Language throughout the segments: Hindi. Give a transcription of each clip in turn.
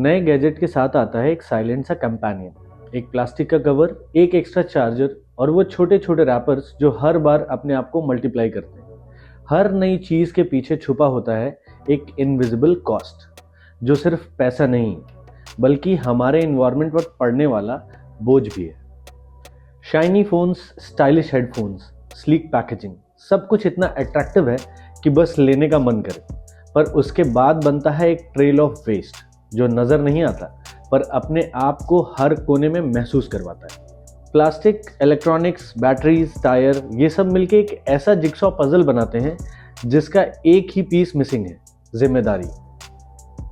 नए गैजेट के साथ आता है एक साइलेंट सा कंपेनियन, एक प्लास्टिक का कवर, एक एक्स्ट्रा चार्जर और वो छोटे छोटे रैपर्स जो हर बार अपने आप को मल्टीप्लाई करते हैं। हर नई चीज के पीछे छुपा होता है एक इनविजिबल कॉस्ट, जो सिर्फ पैसा नहीं बल्कि हमारे इन्वायरमेंट पर पड़ने वाला बोझ भी है। Shiny phones, stylish headphones, sleek packaging, सब कुछ इतना अट्रैक्टिव है कि बस लेने का मन करे, पर उसके बाद बनता है एक ट्रेल ऑफ वेस्ट जो नजर नहीं आता पर अपने आप को हर कोने में महसूस करवाता है। प्लास्टिक, इलेक्ट्रॉनिक्स, बैटरीज, टायर, ये सब मिलके एक ऐसा जिक्सॉ पजल बनाते हैं जिसका एक ही पीस मिसिंग है, जिम्मेदारी।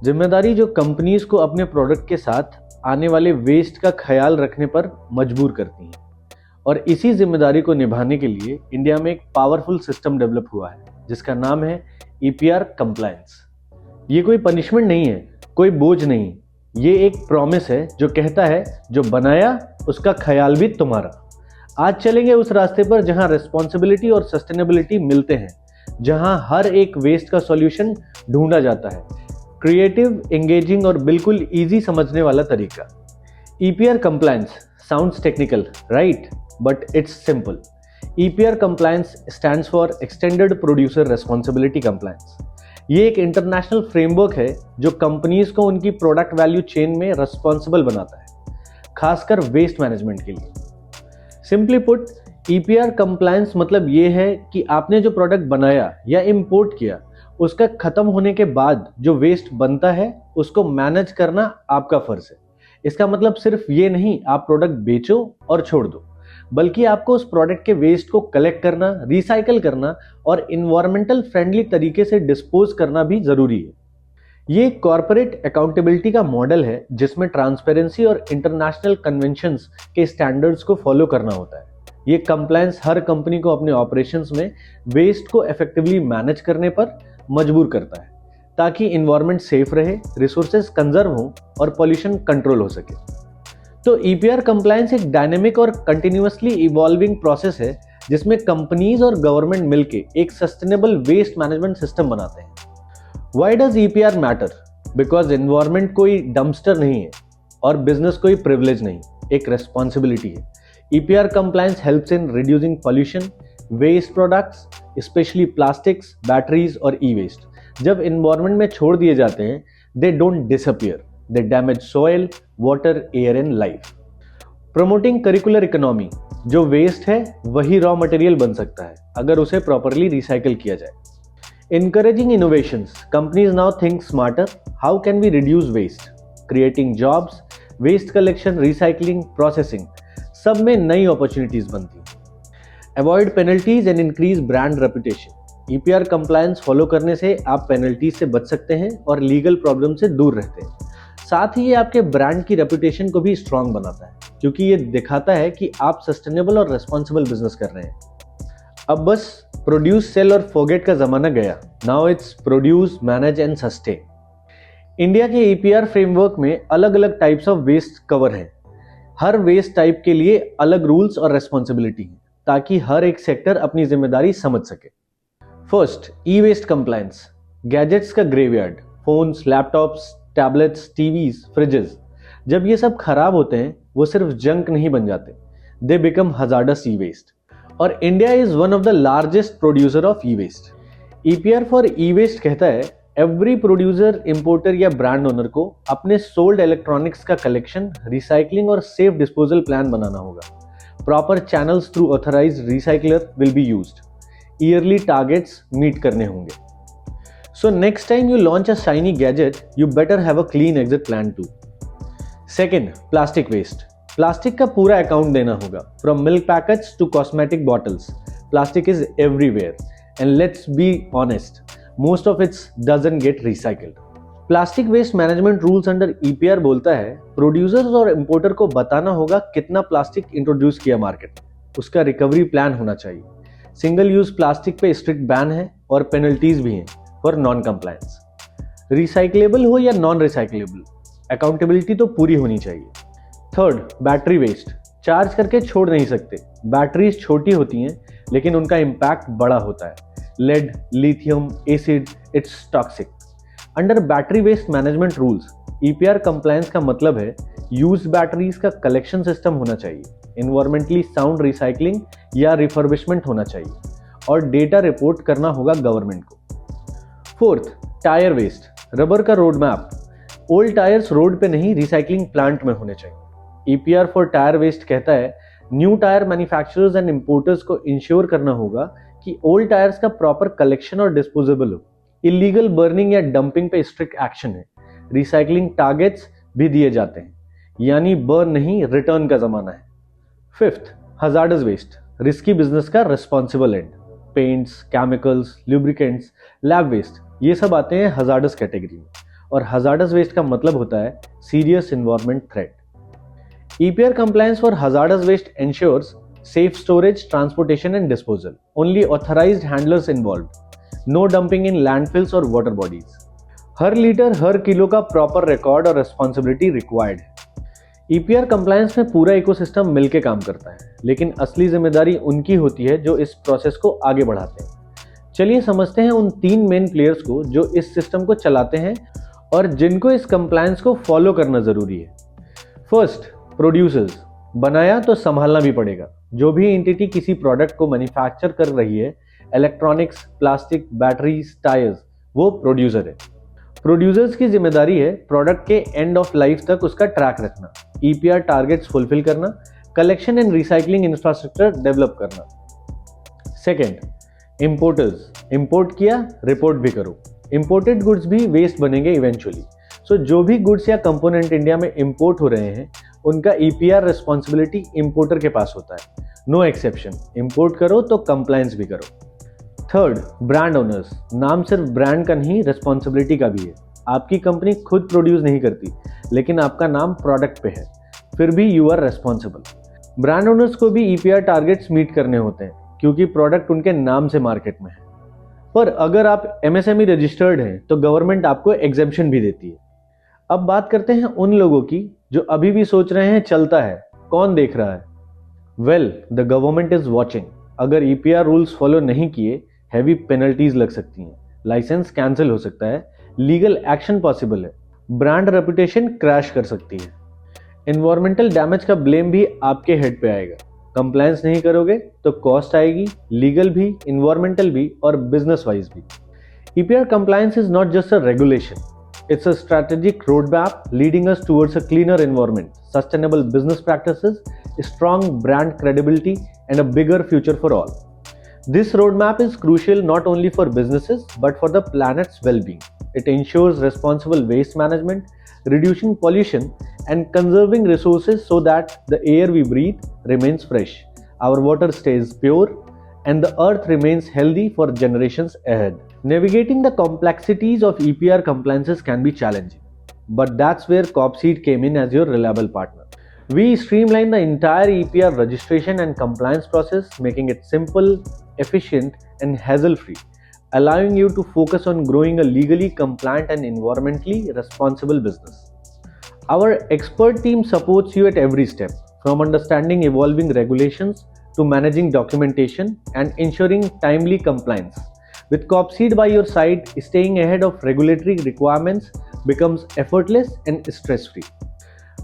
जिम्मेदारी जो कंपनीज को अपने प्रोडक्ट के साथ आने वाले वेस्ट का ख्याल रखने पर मजबूर करती हैं। और इसी जिम्मेदारी को निभाने के लिए इंडिया में एक पावरफुल सिस्टम डेवलप हुआ है जिसका नाम है EPR कंप्लायंस। ये कोई पनिशमेंट नहीं है, कोई बोझ नहीं, ये एक प्रॉमिस है जो कहता है जो बनाया उसका ख्याल भी तुम्हारा। आज चलेंगे उस रास्ते पर जहां रिस्पॉन्सिबिलिटी और सस्टेनेबिलिटी मिलते हैं, जहां हर एक वेस्ट का सॉल्यूशन ढूंढा जाता है। क्रिएटिव, एंगेजिंग और बिल्कुल इजी समझने वाला तरीका। EPR compliance sounds technical, right? But it's simple. EPR compliance stands for extended producer responsibility compliance. ये एक इंटरनेशनल फ्रेमवर्क है जो कंपनीज को उनकी प्रोडक्ट वैल्यू चेन में रिस्पॉन्सिबल बनाता है, खासकर वेस्ट मैनेजमेंट के लिए। सिंपली पुट, EPR कंप्लायंस मतलब ये है कि आपने जो प्रोडक्ट बनाया या इंपोर्ट किया, उसका खत्म होने के बाद जो वेस्ट बनता है उसको मैनेज करना आपका फर्ज है। इसका मतलब सिर्फ ये नहीं आप प्रोडक्ट बेचो और छोड़ दो, बल्कि आपको उस प्रोडक्ट के वेस्ट को कलेक्ट करना, रिसाइकल करना और इन्वायरमेंटल फ्रेंडली तरीके से डिस्पोज करना भी जरूरी है। ये कॉर्पोरेट अकाउंटेबिलिटी का मॉडल है जिसमें ट्रांसपेरेंसी और इंटरनेशनल कन्वेंशंस के स्टैंडर्ड्स को फॉलो करना होता है। ये कंप्लायंस हर कंपनी को अपने ऑपरेशंस में वेस्ट को इफेक्टिवली मैनेज करने पर मजबूर करता है, ताकि इन्वायरमेंट सेफ रहे, रिसोर्सेज कंजर्व हो और पॉल्यूशन कंट्रोल हो सके। तो EPR कंप्लायंस एक डायनेमिक और कंटिन्यूअसली इवॉल्विंग प्रोसेस है जिसमें कंपनीज और गवर्नमेंट मिलके एक सस्टेनेबल वेस्ट मैनेजमेंट सिस्टम बनाते हैं। Why does EPR matter? Because environment कोई डंपस्टर नहीं है और बिजनेस कोई प्रिविलेज नहीं, एक रेस्पॉन्सिबिलिटी है। EPR compliance helps in reducing pollution, waste products, specially plastics, batteries और ई-वेस्ट जब एनवायरनमेंट में छोड़ दिए जाते हैं, they don't disappear, they damage soil, water, air and life. Promoting circular economy, जो वेस्ट है वही रॉ मटेरियल बन सकता है अगर उसे प्रॉपरली रिसाइकल किया जाए। Encouraging innovations, companies now think smarter. How can we reduce waste? Creating jobs, waste collection, recycling, processing, सब में नई अपॉर्चुनिटीज बनती हैं। Avoid penalties and increase brand reputation. EPR compliance follow करने से आप पेनल्टीज से बच सकते हैं और लीगल प्रॉब्लम से दूर रहते हैं। साथ ही ये आपके ब्रांड की रेपुटेशन को भी स्ट्रांग बनाता है, क्योंकि ये दिखाता है कि आप सस्टेनेबल और रेस्पॉन्सिबल बिजनेस कर रहे हैं। अब बस प्रोड्यूस, सेल और फॉरगेट का जमाना गया। Now it's produce, manage and sustain. India के EPR फ्रेमवर्क में अलग अलग टाइप्स ऑफ वेस्ट कवर हैं। हर वेस्ट टाइप के लिए अलग रूल्स और रेस्पॉन्सिबिलिटी है, ताकि हर एक सेक्टर अपनी जिम्मेदारी समझ सके। First, e-waste compliance. गैजेट्स का graveyard, phones, laptops, tablets, TVs, freezes, जब ये सब खराब होते हैं वो सिर्फ जंक नहीं बन जाते, दे बिकम हजार्डस ई-वेस्ट। और India is one of the largest producer of e-waste. EPR for e-waste कहता है एवरी प्रोड्यूसर, इंपोर्टर या ब्रांड ओनर को अपने सोल्ड इलेक्ट्रॉनिक्स का कलेक्शन, रिसाइकलिंग और सेफ डिस्पोजल प्लान बनाना होगा। Proper channels through authorised recycler will be used. Yearly targets meet करने होंगे। So next time you launch a shiny gadget, you better have a clean exit plan to. Second, plastic waste. Plastic का पूरा अकाउंट देना होगा, from milk packets to cosmetic bottles. Plastic is everywhere and let's be honest, most of its doesn't get recycled. Plastic waste management rules under EPR बोलता है प्रोड्यूसर्स और इंपोर्टर को बताना होगा कितना प्लास्टिक इंट्रोड्यूस किया मार्केट में, उसका रिकवरी प्लान होना चाहिए। सिंगल यूज प्लास्टिक पे स्ट्रिक्ट बैन है और पेनल्टीज भी हैं फॉर नॉन कंप्लायंस। रिसाइकलेबल हो या नॉन रिसाइकलेबल, अकाउंटेबिलिटी तो पूरी होनी चाहिए। Third, battery waste. चार्ज करके छोड़ नहीं सकते। बैटरीज छोटी होती हैं लेकिन उनका इम्पैक्ट बड़ा होता है। Lead, lithium, acid, it's toxic. Under battery waste management rules, EPR compliance का मतलब है यूज्ड बैटरीज का कलेक्शन सिस्टम होना चाहिए, इन्वायरमेंटली साउंड रिसाइकलिंग या रिफर्बिशमेंट होना चाहिए और डेटा रिपोर्ट करना होगा गवर्नमेंट को। फोर्थ, टायर वेस्ट, रबर का road map. Old tyres road पे नहीं रिसाइकलिंग प्लांट में होने चाहिए। EPR फॉर टायर वेस्ट कहता है new tyre manufacturers and importers को इंश्योर करना होगा कि ओल्ड टायर्स का प्रॉपर कलेक्शन और डिस्पोजेबल हो। इलीगल बर्निंग या डंपिंग पे स्ट्रिक्ट एक्शन है। रिसाइकलिंग टारगेट्स भी दिए जाते हैं, यानी बर्न नहीं रिटर्न का जमाना है। Fifth, hazardous waste, risky business का responsible end. Paints, chemicals, lubricants, lab waste, ये सब आते हैं हजार्डस कैटेगरी में और हजार्डस वेस्ट का मतलब होता है serious environment threat. EPR compliance for hazardous waste ensures safe storage, transportation and disposal. Only authorized handlers involved. No dumping in landfills or water bodies. Her litre her kilo का प्रॉपर रिकॉर्ड और रिस्पॉन्सिबिलिटी रिक्वायर्ड है। EPR कंप्लायंस में पूरा इकोसिस्टम मिलकर काम करता है, लेकिन असली जिम्मेदारी उनकी होती है जो इस प्रोसेस को आगे बढ़ाते हैं। चलिए समझते हैं उन 3 मेन प्लेयर्स को जो इस सिस्टम को चलाते हैं और जिनको इस कंप्लायंस को फॉलो करना जरूरी है। First, producers. बनाया तो संभालना भी पड़ेगा। जो भी एंटिटी किसी प्रोडक्ट को मैन्युफैक्चर कर रही है, इलेक्ट्रॉनिक्स, प्लास्टिक, बैटरीज, टायर्स, वो प्रोड्यूसर है। प्रोड्यूसर्स की जिम्मेदारी है प्रोडक्ट के एंड ऑफ लाइफ तक उसका ट्रैक रखना, EPR टारगेट्स फुलफिल करना, collection and recycling infrastructure develop करना। Second, importers. इंपोर्ट किया, रिपोर्ट भी करो। इंपोर्टेड गुड्स भी वेस्ट बनेंगे इवेंचुअली। सो जो भी गुड्स या कंपोनेंट इंडिया में इंपोर्ट हो रहे हैं उनका EPR रिस्पॉन्सिबिलिटी इंपोर्टर के पास होता है। नो एक्सेप्शन, इंपोर्ट करो तो कंप्लायंस भी करो। Third, brand owners. नाम सिर्फ ब्रांड का नहीं, रिस्पॉन्सिबिलिटी का भी है। आपकी कंपनी खुद प्रोड्यूस नहीं करती, लेकिन आपका नाम प्रोडक्ट पे है, फिर भी you are responsible. Brand owners को भी EPR टारगेट्स मीट करने होते हैं क्योंकि प्रोडक्ट उनके नाम से मार्केट में है। पर अगर आप MSME रजिस्टर्ड हैं तो गवर्नमेंट आपको एग्जेम्पशन भी देती है। अब बात करते हैं उन लोगों की जो अभी भी सोच रहे हैं चलता है, कौन देख रहा है। Well, the government is watching. अगर EPR रूल्स फॉलो नहीं किए, हैवी पेनल्टीज लग सकती हैं, लाइसेंस कैंसिल हो सकता है, लीगल एक्शन पॉसिबल है, ब्रांड रेपुटेशन क्रैश कर सकती है, एनवायरमेंटल डैमेज का ब्लेम भी आपके हेड पे आएगा। कंप्लायंस नहीं करोगे तो कॉस्ट आएगी, लीगल भी, एनवायरमेंटल भी और बिजनेस वाइज भी। EPR compliance is not just a regulation. It's a strategic roadmap leading us towards a cleaner environment, sustainable business practices, strong brand credibility, and a bigger future for all. This roadmap is crucial not only for businesses but for the planet's well-being. It ensures responsible waste management, reducing pollution, and conserving resources so that the air we breathe remains fresh, our water stays pure, and the earth remains healthy for generations ahead. Navigating the complexities of EPR compliances can be challenging, but that's where Copseed came in as your reliable partner. We streamline the entire EPR registration and compliance process, making it simple, efficient, and hassle-free, allowing you to focus on growing a legally compliant and environmentally responsible business. Our expert team supports you at every step, from understanding evolving regulations to managing documentation and ensuring timely compliance. With Copseed by your side, staying ahead of regulatory requirements becomes effortless and stress-free.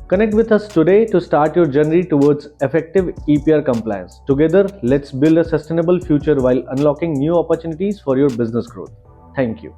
Connect with us today to start your journey towards effective EPR compliance. Together, let's build a sustainable future while unlocking new opportunities for your business growth. Thank you.